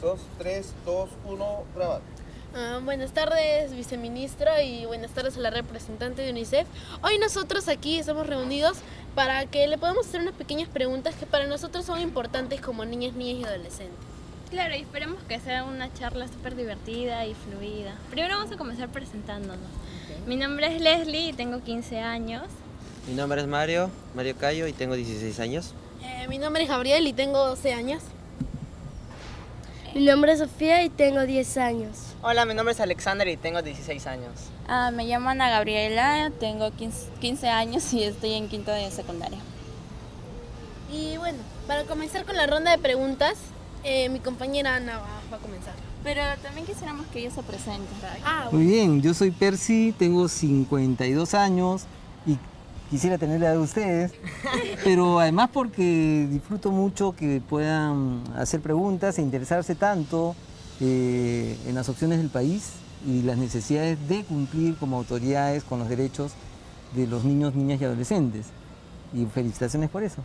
2, 3, 2, 1, grabar. Buenas tardes, viceministra, y buenas tardes a la representante de UNICEF. Hoy nosotros aquí estamos reunidos para que le podamos hacer unas pequeñas preguntas que para nosotros son importantes como niñas y adolescentes. Claro, y esperemos que sea una charla súper divertida y fluida. Primero vamos a comenzar presentándonos. Mi nombre es Leslie y tengo 15 años. Mi nombre es Mario Cayo y tengo 16 años. Mi nombre es Gabriel y tengo 12 años. Mi nombre es Sofía y tengo 10 años. Hola, mi nombre es Alexander y tengo 16 años. Me llamo Ana Gabriela, tengo 15 años y estoy en quinto de secundaria. Y bueno, para comenzar con la ronda de preguntas, mi compañera Ana va a comenzar. Pero también quisiéramos que ella se presente. Muy bien, yo soy Percy, tengo 52 años y quisiera tener la edad de ustedes, pero además porque disfruto mucho que puedan hacer preguntas e interesarse tanto en las opciones del país y las necesidades de cumplir como autoridades con los derechos de los niños, niñas y adolescentes. Y felicitaciones por eso.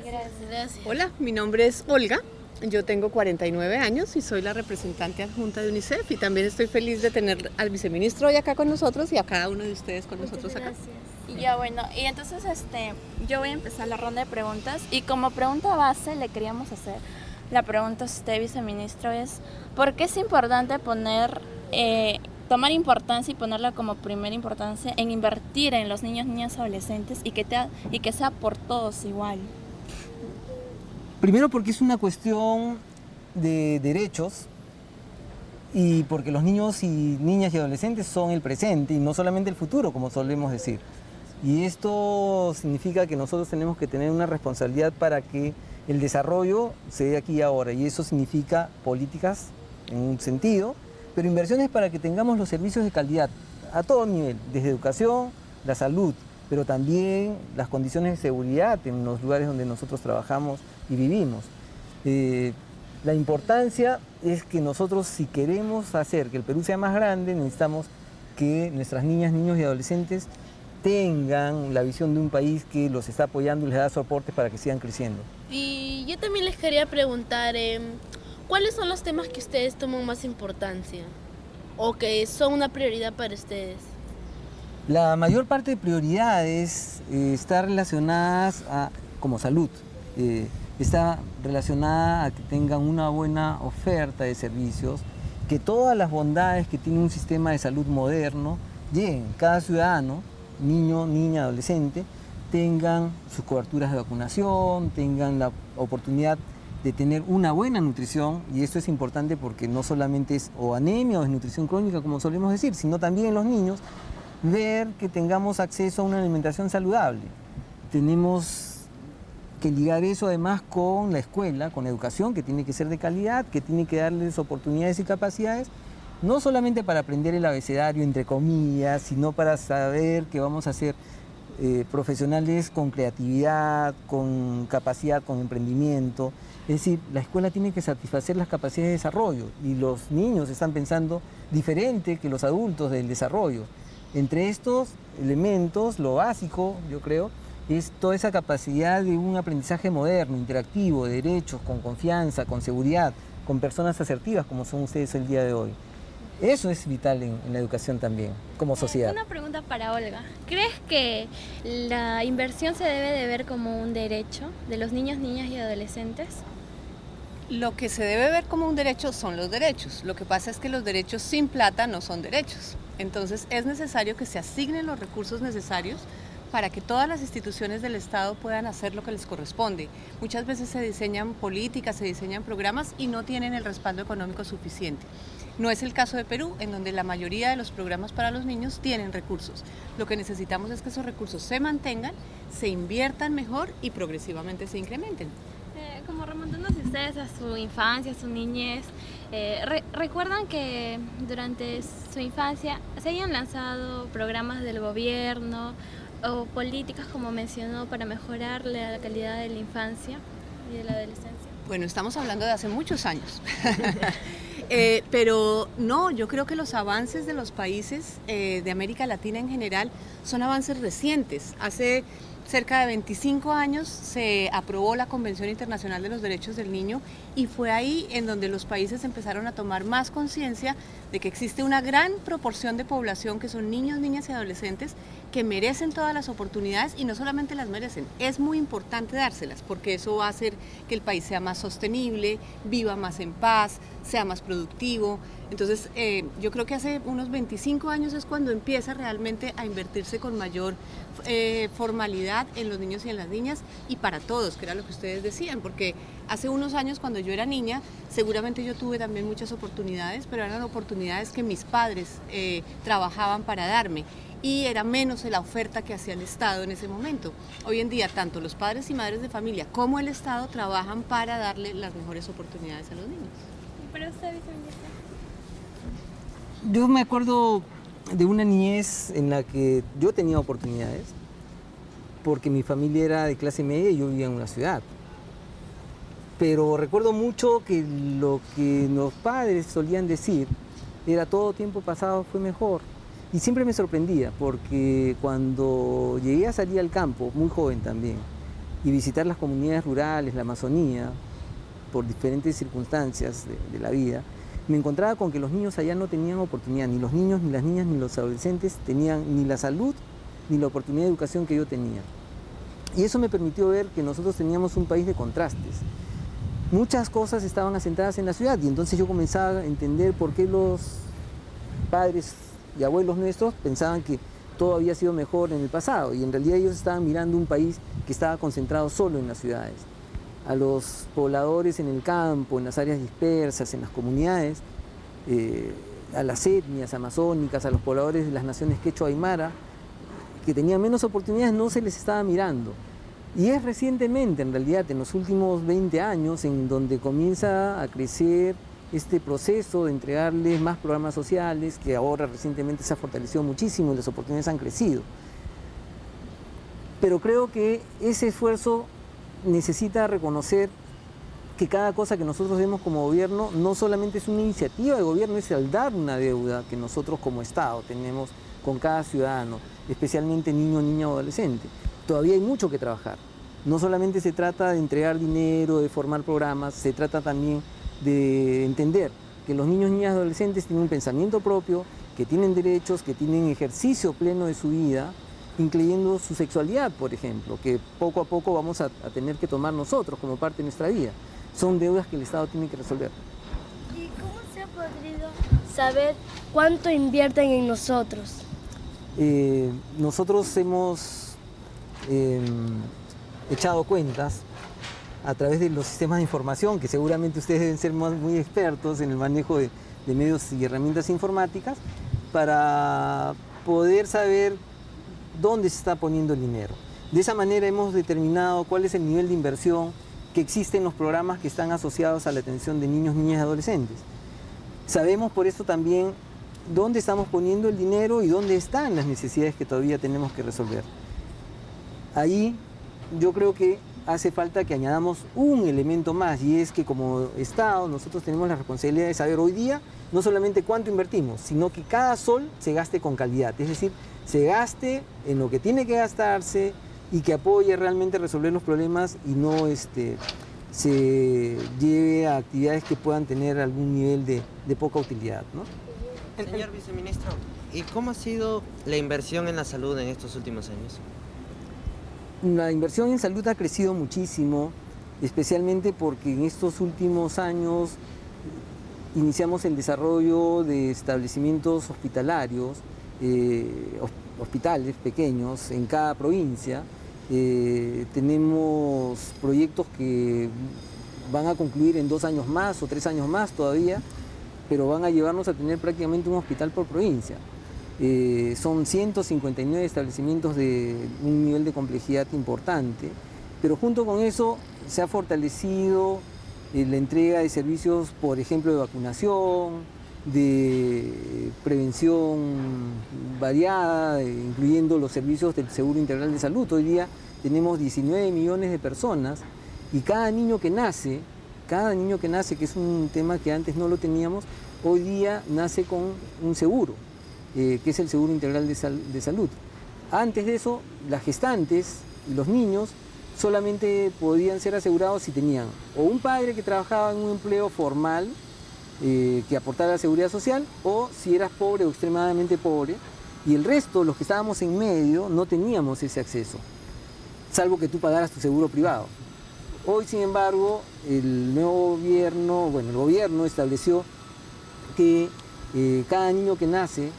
Gracias. Hola, mi nombre es Olga. Yo tengo 49 años y soy la representante adjunta de UNICEF y también estoy feliz de tener al viceministro hoy acá con nosotros y a cada uno de ustedes con nosotros acá. Y ya bueno, y entonces yo voy a empezar la ronda de preguntas y como pregunta base le queríamos hacer la pregunta a usted, viceministro, es ¿por qué es importante tomar importancia y ponerla como primera importancia en invertir en los niños, niñas, adolescentes y que sea por todos igual? Primero porque es una cuestión de derechos y porque los niños y niñas y adolescentes son el presente y no solamente el futuro, como solemos decir. Y esto significa que nosotros tenemos que tener una responsabilidad para que el desarrollo se dé aquí y ahora. Y eso significa políticas en un sentido, pero inversiones para que tengamos los servicios de calidad a todo nivel, desde educación, la salud, pero también las condiciones de seguridad en los lugares donde nosotros trabajamos y vivimos. La importancia es que nosotros, si queremos hacer que el Perú sea más grande, necesitamos que nuestras niñas, niños y adolescentes tengan la visión de un país que los está apoyando y les da soporte para que sigan creciendo. Y yo también les quería preguntar, ¿cuáles son los temas que ustedes toman más importancia o que son una prioridad para ustedes? La mayor parte de prioridades está relacionadas como salud. Está relacionada a que tengan una buena oferta de servicios, que todas las bondades que tiene un sistema de salud moderno lleguen. Cada ciudadano, niño, niña, adolescente, tengan sus coberturas de vacunación, tengan la oportunidad de tener una buena nutrición, y esto es importante porque no solamente es o anemia o desnutrición crónica, como solemos decir, sino también en los niños, ver que tengamos acceso a una alimentación saludable. Tenemos que ligar eso además con la escuela, con la educación, que tiene que ser de calidad, que tiene que darles oportunidades y capacidades, no solamente para aprender el abecedario, entre comillas, sino para saber que vamos a ser profesionales con creatividad, con capacidad, con emprendimiento. Es decir, la escuela tiene que satisfacer las capacidades de desarrollo y los niños están pensando diferente que los adultos del desarrollo. Entre estos elementos, lo básico, yo creo, es toda esa capacidad de un aprendizaje moderno, interactivo, de derechos, con confianza, con seguridad, con personas asertivas como son ustedes el día de hoy. Eso es vital en la educación también, como sociedad. Una pregunta para Olga. ¿Crees que la inversión se debe de ver como un derecho de los niños, niñas y adolescentes? Lo que se debe ver como un derecho son los derechos. Lo que pasa es que los derechos sin plata no son derechos. Entonces es necesario que se asignen los recursos necesarios para que todas las instituciones del Estado puedan hacer lo que les corresponde. Muchas veces se diseñan políticas, se diseñan programas y no tienen el respaldo económico suficiente. No es el caso de Perú, en donde la mayoría de los programas para los niños tienen recursos. Lo que necesitamos es que esos recursos se mantengan, se inviertan mejor y progresivamente se incrementen. Como remontándose ustedes a su infancia, a su niñez, ¿recuerdan que durante su infancia se hayan lanzado programas del gobierno o políticas, como mencionó, para mejorar la calidad de la infancia y de la adolescencia? Bueno, estamos hablando de hace muchos años. Pero no, yo creo que los avances de los países de América Latina en general son avances recientes. Hace cerca de 25 años se aprobó la Convención Internacional de los Derechos del Niño y fue ahí en donde los países empezaron a tomar más conciencia de que existe una gran proporción de población que son niños, niñas y adolescentes que merecen todas las oportunidades y no solamente las merecen, es muy importante dárselas porque eso va a hacer que el país sea más sostenible, viva más en paz, sea más productivo. Entonces yo creo que hace unos 25 años es cuando empieza realmente a invertirse con mayor formalidad en los niños y en las niñas y para todos, que era lo que ustedes decían, porque hace unos años cuando yo era niña, seguramente yo tuve también muchas oportunidades, pero eran oportunidades que mis padres trabajaban para darme y era menos la oferta que hacía el Estado en ese momento. Hoy en día, tanto los padres y madres de familia como el Estado trabajan para darle las mejores oportunidades a los niños. ¿Y para usted, viceministra? Yo me acuerdo de una niñez en la que yo tenía oportunidades, porque mi familia era de clase media y yo vivía en una ciudad. Pero recuerdo mucho que lo que los padres solían decir era todo tiempo pasado fue mejor. Y siempre me sorprendía, porque cuando llegué a salir al campo, muy joven también, y visitar las comunidades rurales, la Amazonía, por diferentes circunstancias de la vida, me encontraba con que los niños allá no tenían oportunidad, ni los niños, ni las niñas, ni los adolescentes tenían ni la salud, ni la oportunidad de educación que yo tenía. Y eso me permitió ver que nosotros teníamos un país de contrastes. Muchas cosas estaban asentadas en la ciudad y entonces yo comenzaba a entender por qué los padres y abuelos nuestros pensaban que todo había sido mejor en el pasado y en realidad ellos estaban mirando un país que estaba concentrado solo en las ciudades. A los pobladores en el campo, en las áreas dispersas, en las comunidades, a las etnias amazónicas, a los pobladores de las naciones quechua aymara, que tenían menos oportunidades, no se les estaba mirando. Y es recientemente, en realidad, en los últimos 20 años, en donde comienza a crecer este proceso de entregarles más programas sociales, que ahora recientemente se ha fortalecido muchísimo y las oportunidades han crecido. Pero creo que ese esfuerzo necesita reconocer que cada cosa que nosotros vemos como gobierno no solamente es una iniciativa de gobierno, es saldar una deuda que nosotros como Estado tenemos con cada ciudadano, especialmente niño, niña o adolescente. Todavía hay mucho que trabajar. No solamente se trata de entregar dinero, de formar programas, se trata también de entender que los niños, niñas y adolescentes tienen un pensamiento propio, que tienen derechos, que tienen ejercicio pleno de su vida, incluyendo su sexualidad, por ejemplo, que poco a poco vamos a tener que tomar nosotros como parte de nuestra vida. Son deudas que el Estado tiene que resolver. ¿Y cómo se ha podido saber cuánto invierten en nosotros? Nosotros hemos echado cuentas a través de los sistemas de información, que seguramente ustedes deben ser muy expertos en el manejo de medios y herramientas informáticas, para poder saber dónde se está poniendo el dinero. De esa manera hemos determinado cuál es el nivel de inversión que existe en los programas que están asociados a la atención de niños, niñas y adolescentes. Sabemos por eso también dónde estamos poniendo el dinero y dónde están las necesidades que todavía tenemos que resolver. Ahí yo creo que hace falta que añadamos un elemento más, y es que como Estado nosotros tenemos la responsabilidad de saber hoy día no solamente cuánto invertimos, sino que cada sol se gaste con calidad, es decir, se gaste en lo que tiene que gastarse y que apoye realmente a resolver los problemas y no se lleve a actividades que puedan tener algún nivel de poca utilidad, ¿no? Señor viceministro, ¿y cómo ha sido la inversión en la salud en estos últimos años? La inversión en salud ha crecido muchísimo, especialmente porque en estos últimos años iniciamos el desarrollo de establecimientos hospitalarios, hospitales pequeños en cada provincia. Tenemos proyectos que van a concluir en 2 años más o 3 años más todavía, pero van a llevarnos a tener prácticamente un hospital por provincia. Son 159 establecimientos de un nivel de complejidad importante, pero junto con eso se ha fortalecido la entrega de servicios, por ejemplo, de vacunación, de prevención variada, incluyendo los servicios del Seguro Integral de Salud. Hoy día tenemos 19 millones de personas y cada niño que nace, que es un tema que antes no lo teníamos, hoy día nace con un seguro, que es el Seguro Integral de Salud. Antes de eso, las gestantes y los niños solamente podían ser asegurados si tenían o un padre que trabajaba en un empleo formal que aportara la seguridad social, o si eras pobre o extremadamente pobre, y el resto, los que estábamos en medio, no teníamos ese acceso, salvo que tú pagaras tu seguro privado. Hoy, sin embargo, el nuevo gobierno, el gobierno estableció que cada niño que nace,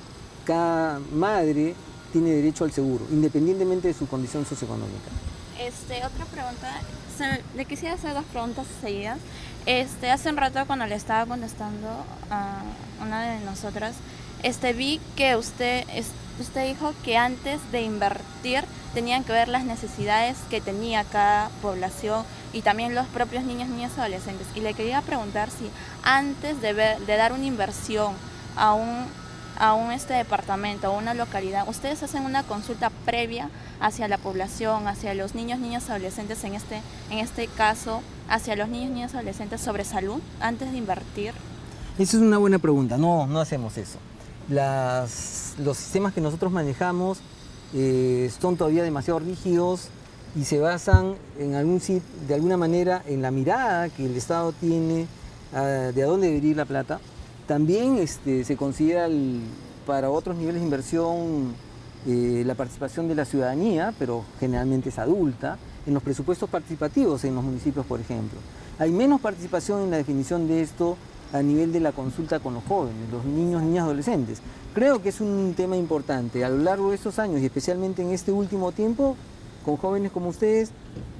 cada madre tiene derecho al seguro, independientemente de su condición socioeconómica. Otra pregunta, le quisiera hacer 2 preguntas seguidas. Hace un rato cuando le estaba contestando a una de nosotras, vi que usted dijo que antes de invertir tenían que ver las necesidades que tenía cada población y también los propios niños, niñas y adolescentes. Y le quería preguntar si antes de dar una inversión a un departamento, a una localidad, ustedes hacen una consulta previa hacia la población, hacia los niños, niñas y adolescentes, en este caso, hacia los niños, niñas y adolescentes sobre salud, antes de invertir. Esa es una buena pregunta. No hacemos eso. Los sistemas que nosotros manejamos son todavía demasiado rígidos y se basan de alguna manera en la mirada que el Estado tiene de a dónde debería ir la plata. También se considera para otros niveles de inversión la participación de la ciudadanía, pero generalmente es adulta, en los presupuestos participativos en los municipios, por ejemplo. Hay menos participación en la definición de esto a nivel de la consulta con los jóvenes, los niños, niñas, adolescentes. Creo que es un tema importante. A lo largo de estos años y especialmente en este último tiempo, con jóvenes como ustedes,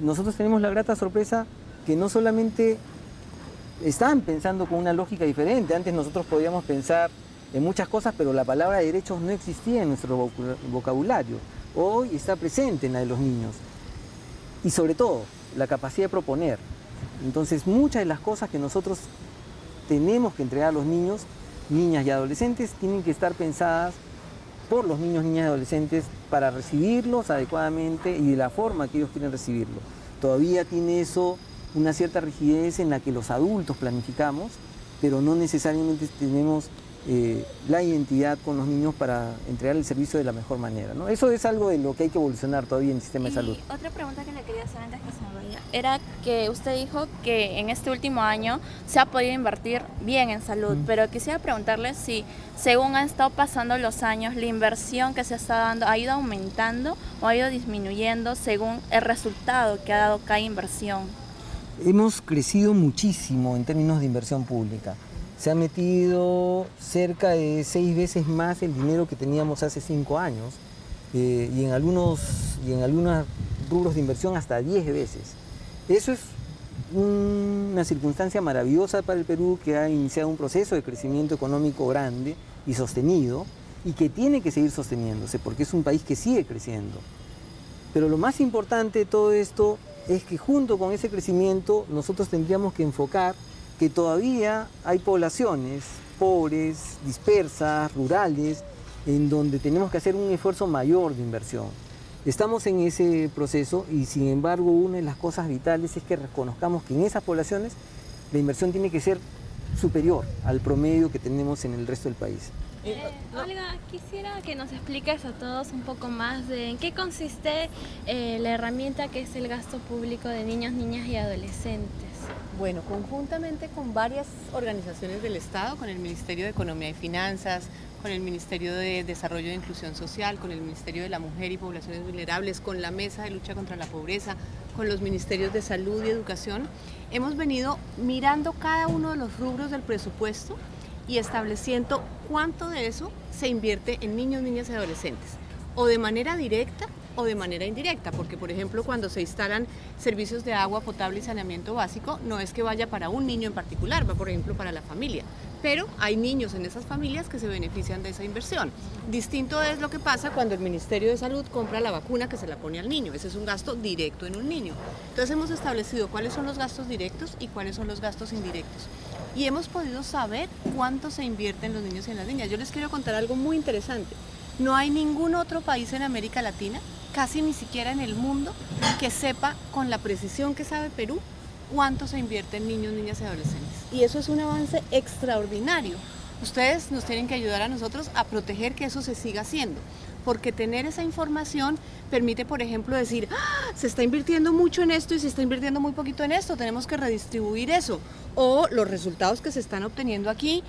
nosotros tenemos la grata sorpresa que no solamente están pensando con una lógica diferente. Antes nosotros podíamos pensar en muchas cosas, pero la palabra derechos no existía en nuestro vocabulario. Hoy está presente en la de los niños. Y sobre todo, la capacidad de proponer. Entonces, muchas de las cosas que nosotros tenemos que entregar a los niños, niñas y adolescentes tienen que estar pensadas por los niños, niñas y adolescentes para recibirlos adecuadamente y de la forma que ellos quieren recibirlo. Todavía tiene eso una cierta rigidez en la que los adultos planificamos, pero no necesariamente tenemos la identidad con los niños para entregar el servicio de la mejor manera, ¿no? Eso es algo de lo que hay que evolucionar todavía en el sistema de salud. Otra pregunta que le quería hacer antes que se me vaya era que usted dijo que en este último año se ha podido invertir bien en salud, pero quisiera preguntarle si, según han estado pasando los años, la inversión que se está dando ha ido aumentando o ha ido disminuyendo según el resultado que ha dado cada inversión. Hemos crecido muchísimo en términos de inversión pública. Se ha metido cerca de 6 veces más el dinero que teníamos hace 5 años y en algunos rubros de inversión hasta 10 veces. Eso es una circunstancia maravillosa para el Perú, que ha iniciado un proceso de crecimiento económico grande y sostenido y que tiene que seguir sosteniéndose porque es un país que sigue creciendo. Pero lo más importante de todo esto es que junto con ese crecimiento nosotros tendríamos que enfocar que todavía hay poblaciones pobres, dispersas, rurales, en donde tenemos que hacer un esfuerzo mayor de inversión. Estamos en ese proceso y sin embargo una de las cosas vitales es que reconozcamos que en esas poblaciones la inversión tiene que ser superior al promedio que tenemos en el resto del país. Olga, quisiera que nos expliques a todos un poco más de en qué consiste la herramienta que es el gasto público de niños, niñas y adolescentes. Bueno, conjuntamente con varias organizaciones del Estado, con el Ministerio de Economía y Finanzas, con el Ministerio de Desarrollo e Inclusión Social, con el Ministerio de la Mujer y Poblaciones Vulnerables, con la Mesa de Lucha contra la Pobreza, con los Ministerios de Salud y Educación, hemos venido mirando cada uno de los rubros del presupuesto y estableciendo cuánto de eso se invierte en niños, niñas y adolescentes, o de manera directa o de manera indirecta, porque por ejemplo cuando se instalan servicios de agua potable y saneamiento básico, no es que vaya para un niño en particular, va por ejemplo para la familia, pero hay niños en esas familias que se benefician de esa inversión. Distinto es lo que pasa cuando el Ministerio de Salud compra la vacuna que se la pone al niño, ese es un gasto directo en un niño. Entonces hemos establecido cuáles son los gastos directos y cuáles son los gastos indirectos. Y hemos podido saber cuánto se invierte en los niños y en las niñas. Yo les quiero contar algo muy interesante. No hay ningún otro país en América Latina, casi ni siquiera en el mundo, que sepa con la precisión que sabe Perú cuánto se invierte en niños, niñas y adolescentes. Y eso es un avance extraordinario. Ustedes nos tienen que ayudar a nosotros a proteger que eso se siga haciendo. porque tener esa información permite, por ejemplo, decir, ¡ah! Se está invirtiendo mucho en esto y se está invirtiendo muy poquito en esto, tenemos que redistribuir eso, o los resultados que se están obteniendo aquí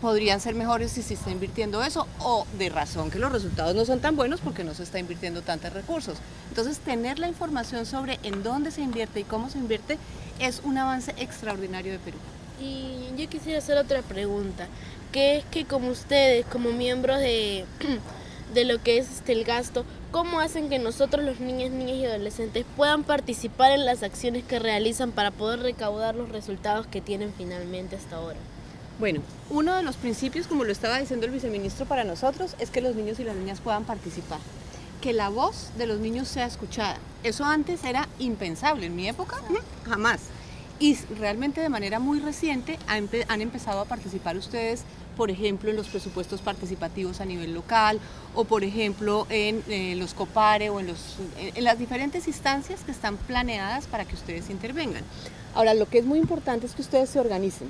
podrían ser mejores si se está invirtiendo eso, o de razón que los resultados no son tan buenos porque no se está invirtiendo tantos recursos. Entonces, tener la información sobre en dónde se invierte y cómo se invierte es un avance extraordinario de Perú. Y yo quisiera hacer otra pregunta, que es que como ustedes, como miembros de lo que es el gasto, ¿cómo hacen que nosotros los niños, niñas y adolescentes puedan participar en las acciones que realizan para poder recaudar los resultados que tienen finalmente hasta ahora? Bueno, uno de los principios, como lo estaba diciendo el viceministro para nosotros, es que los niños y las niñas puedan participar, que la voz de los niños sea escuchada. Eso antes era impensable, en mi época jamás. Y realmente de manera muy reciente han empezado a participar ustedes, por ejemplo, en los presupuestos participativos a nivel local, o por ejemplo en los COPARE o en las diferentes instancias que están planeadas para que ustedes intervengan. Ahora, lo que es muy importante es que ustedes se organicen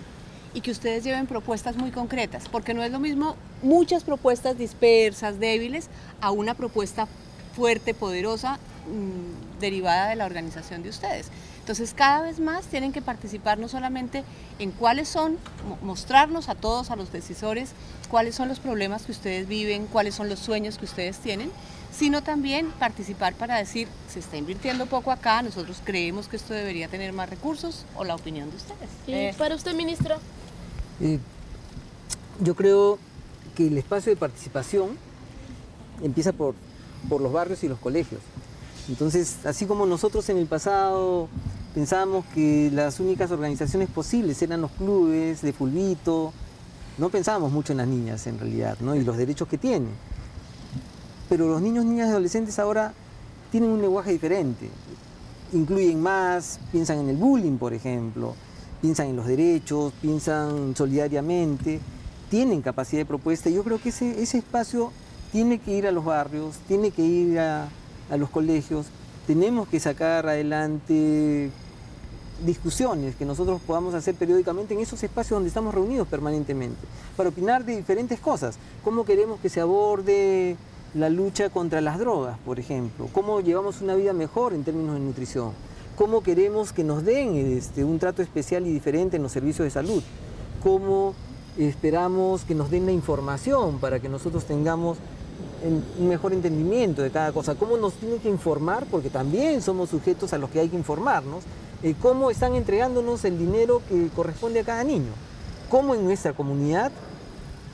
y que ustedes lleven propuestas muy concretas, porque no es lo mismo muchas propuestas dispersas, débiles, a una propuesta fuerte, poderosa, derivada de la organización de ustedes. Entonces, cada vez más tienen que participar no solamente en cuáles son, mostrarnos a todos, a los decisores, cuáles son los problemas que ustedes viven, cuáles son los sueños que ustedes tienen, sino también participar para decir, se está invirtiendo poco acá, nosotros creemos que esto debería tener más recursos, o la opinión de ustedes. ¿Y para usted, ministro? Yo creo que el espacio de participación empieza por los barrios y los colegios. Entonces, así como nosotros en el pasado pensábamos que las únicas organizaciones posibles eran los clubes de fulbito, no pensábamos mucho en las niñas en realidad, ¿no? Y los derechos que tienen. Pero los niños, niñas y adolescentes ahora tienen un lenguaje diferente. Incluyen más, piensan en el bullying, por ejemplo, piensan en los derechos, piensan solidariamente, tienen capacidad de propuesta. Yo creo que ese espacio tiene que ir a los barrios, tiene que ir a los colegios. Tenemos que sacar adelante discusiones que nosotros podamos hacer periódicamente en esos espacios donde estamos reunidos permanentemente, para opinar de diferentes cosas. ¿Cómo queremos que se aborde la lucha contra las drogas, por ejemplo? ¿Cómo llevamos una vida mejor en términos de nutrición? ¿Cómo queremos que nos den un trato especial y diferente en los servicios de salud? ¿Cómo esperamos que nos den la información para que nosotros tengamos un mejor entendimiento de cada cosa? ¿Cómo nos tienen que informar? Porque también somos sujetos a los que hay que informarnos. ¿Cómo están entregándonos el dinero que corresponde a cada niño? ¿Cómo en nuestra comunidad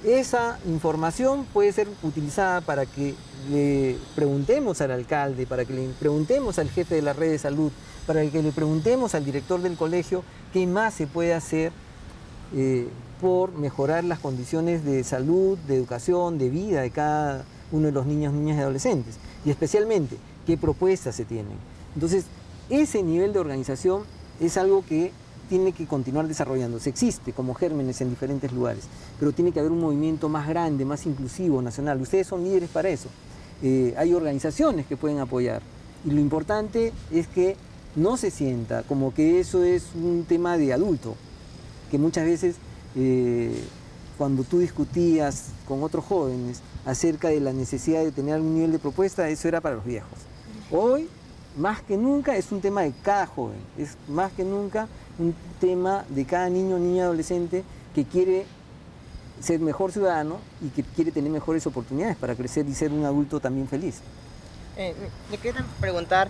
esa información puede ser utilizada para que le preguntemos al alcalde, para que le preguntemos al jefe de la red de salud, para que le preguntemos al director del colegio qué más se puede hacer por mejorar las condiciones de salud, de educación, de vida de cada uno de los niños, niñas y adolescentes? Y especialmente, ¿qué propuestas se tienen? Entonces, ese nivel de organización es algo que tiene que continuar desarrollándose. Existe como gérmenes en diferentes lugares, pero tiene que haber un movimiento más grande, más inclusivo, nacional. Ustedes son líderes para eso. Hay organizaciones que pueden apoyar. Y lo importante es que no se sienta como que eso es un tema de adulto, que muchas veces cuando tú discutías con otros jóvenes acerca de la necesidad de tener algún nivel de propuesta, eso era para los viejos. Hoy, más que nunca, es un tema de cada joven, es más que nunca un tema de cada niño, niña, adolescente que quiere ser mejor ciudadano y que quiere tener mejores oportunidades para crecer y ser un adulto también feliz. Le quería preguntar,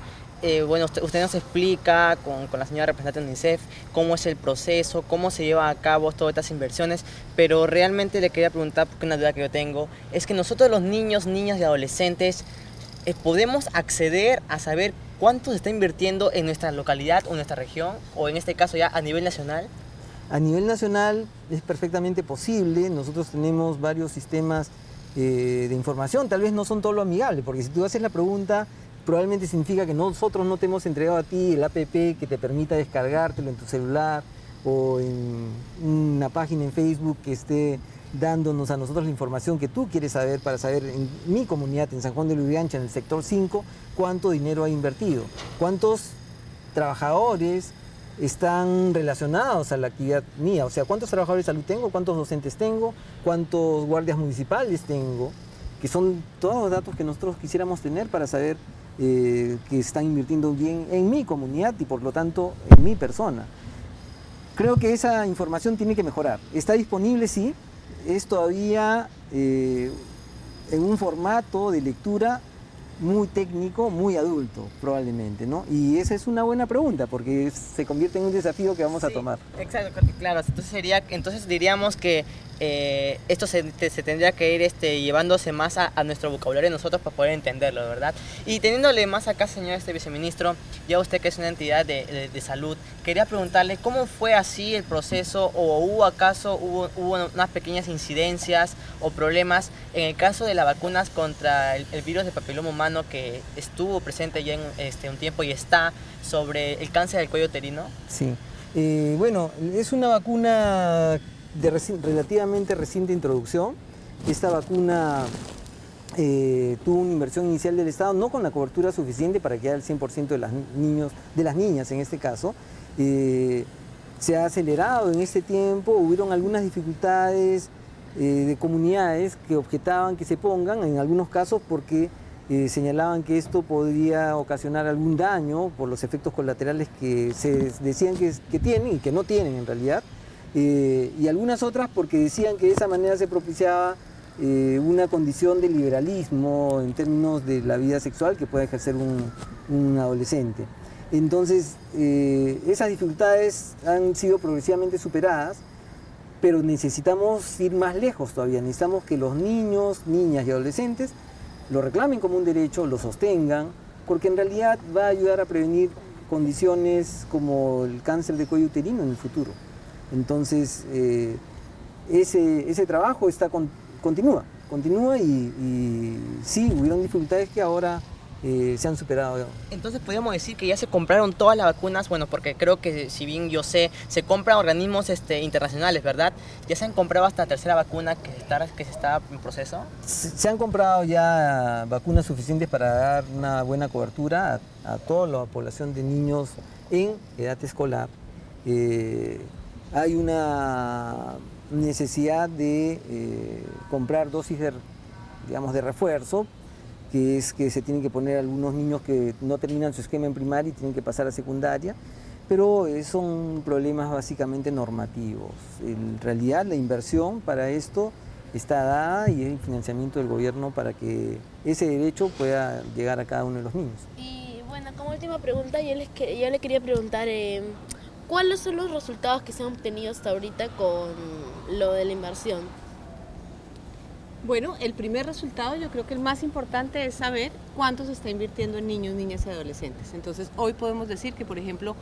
bueno, usted nos explica con la señora representante de UNICEF cómo es el proceso, cómo se lleva a cabo todas estas inversiones, pero realmente le quería preguntar, porque una duda que yo tengo, es que nosotros los niños, niñas y adolescentes podemos acceder a saber cuánto se está invirtiendo en nuestra localidad o nuestra región, o en este caso ya a nivel nacional. A nivel nacional es perfectamente posible. Nosotros tenemos varios sistemas de información, tal vez no son todo lo amigable, porque si tú haces la pregunta, probablemente significa que nosotros no te hemos entregado a ti el APP que te permita descargártelo en tu celular o en una página en Facebook que esté dándonos a nosotros la información que tú quieres saber para saber en mi comunidad, en San Juan de Lurigancho, en el sector 5, cuánto dinero ha invertido, cuántos trabajadores están relacionados a la actividad mía, o sea, cuántos trabajadores de salud tengo, cuántos docentes tengo, cuántos guardias municipales tengo, que son todos los datos que nosotros quisiéramos tener para saber que están invirtiendo bien en mi comunidad y por lo tanto en mi persona. Creo que esa información tiene que mejorar. Está disponible, sí, es todavía en un formato de lectura muy técnico, muy adulto, probablemente, ¿no? Y esa es una buena pregunta, porque se convierte en un desafío que vamos a tomar. Exacto, claro. Entonces diríamos que esto se tendría que ir llevándose más a nuestro vocabulario nosotros para poder entenderlo, ¿verdad? Y teniéndole más acá, señor viceministro, ya usted que es una entidad de salud, quería preguntarle cómo fue así el proceso, o hubo unas pequeñas incidencias o problemas en el caso de las vacunas contra el virus de papiloma humano que estuvo presente ya en un tiempo y está sobre el cáncer del cuello uterino. Sí, bueno, es una vacuna de relativamente reciente introducción. Esta vacuna tuvo una inversión inicial del Estado, no con la cobertura suficiente para que haya el 100% de las niñas en este caso. Se ha acelerado en este tiempo, hubieron algunas dificultades de comunidades que objetaban que se pongan, en algunos casos porque señalaban que esto podría ocasionar algún daño por los efectos colaterales que se decían que tienen y que no tienen en realidad. Y algunas otras porque decían que de esa manera se propiciaba una condición de liberalismo en términos de la vida sexual que puede ejercer un adolescente. Entonces, esas dificultades han sido progresivamente superadas, pero necesitamos ir más lejos todavía. Necesitamos que los niños, niñas y adolescentes lo reclamen como un derecho, lo sostengan, porque en realidad va a ayudar a prevenir condiciones como el cáncer de cuello uterino en el futuro. Entonces, ese trabajo continúa y sí, hubieron dificultades que ahora se han superado. Entonces podríamos decir que ya se compraron todas las vacunas, bueno, porque creo que si bien yo sé, se compran organismos internacionales, ¿verdad? ¿Ya se han comprado hasta la tercera vacuna que se está en proceso? Se han comprado ya vacunas suficientes para dar una buena cobertura a toda la población de niños en edad escolar. Hay una necesidad de comprar dosis de refuerzo, que es que se tienen que poner algunos niños que no terminan su esquema en primaria y tienen que pasar a secundaria, pero son problemas básicamente normativos. En realidad la inversión para esto está dada y es el financiamiento del gobierno para que ese derecho pueda llegar a cada uno de los niños. Y bueno, como última pregunta, yo le quería preguntar ¿cuáles son los resultados que se han obtenido hasta ahorita con lo de la inversión? Bueno, el primer resultado, yo creo que el más importante es saber cuánto se está invirtiendo en niños, niñas y adolescentes. Entonces, hoy podemos decir que, por ejemplo,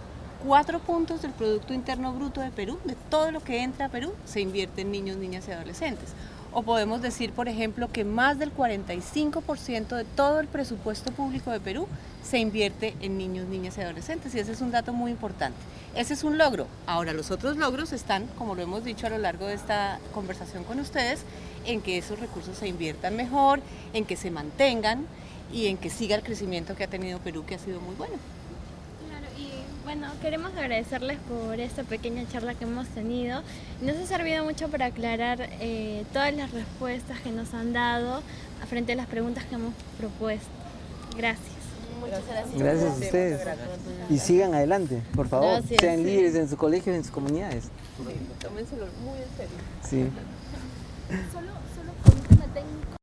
4 puntos del Producto Interno Bruto de Perú, de todo lo que entra a Perú, se invierte en niños, niñas y adolescentes. O podemos decir, por ejemplo, que más del 45% de todo el presupuesto público de Perú se invierte en niños, niñas y adolescentes, y ese es un dato muy importante. Ese es un logro. Ahora, los otros logros están, como lo hemos dicho a lo largo de esta conversación con ustedes, en que esos recursos se inviertan mejor, en que se mantengan y en que siga el crecimiento que ha tenido Perú, que ha sido muy bueno. Claro, y bueno, queremos agradecerles por esta pequeña charla que hemos tenido. Nos ha servido mucho para aclarar todas las respuestas que nos han dado frente a las preguntas que hemos propuesto. Gracias. Muchas gracias. Gracias a ustedes. Y sigan adelante, por favor. Gracias, Sean sí. líderes en sus colegios y en sus comunidades. Tómenselo muy en serio. Sí. Solo